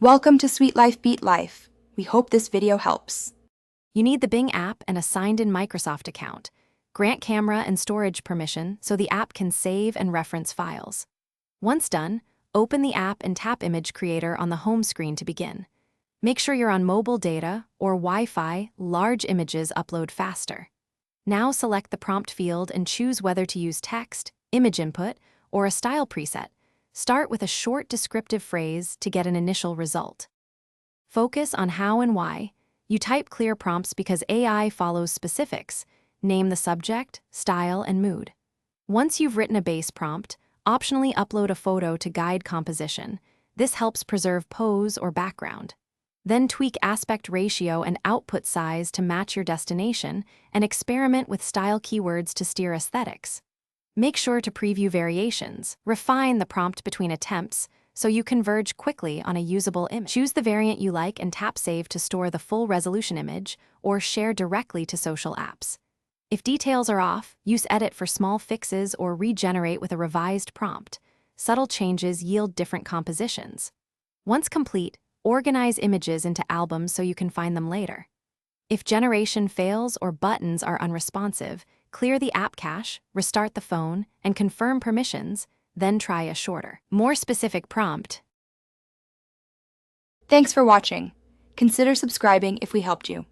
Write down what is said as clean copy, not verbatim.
Welcome to Sweet Life Beat Life. We hope this video helps. You need the Bing app and a signed-in Microsoft account. Grant camera and storage permission so the app can save and reference files. Once done, open the app and tap Image Creator on the home screen to begin. Make sure you're on mobile data or Wi-Fi. Large images upload faster. Now select the prompt field and choose whether to use text, image input, or a style preset. Start with a short descriptive phrase to get an initial result. Focus on how and why. You type clear prompts because AI follows specifics. Name the subject, style, and mood. Once you've written a base prompt, optionally upload a photo to guide composition. This helps preserve pose or background. Then tweak aspect ratio and output size to match your destination, and experiment with style keywords to steer aesthetics. Make sure to preview variations. Refine the prompt between attempts so you converge quickly on a usable image. Choose the variant you like and tap Save to store the full resolution image or share directly to social apps. If details are off, use Edit for small fixes or regenerate with a revised prompt. Subtle changes yield different compositions. Once complete, organize images into albums so you can find them later. If generation fails or buttons are unresponsive, clear the app cache, restart the phone, and confirm permissions, then try a shorter, more specific prompt. Thanks for watching. Consider subscribing if we helped you.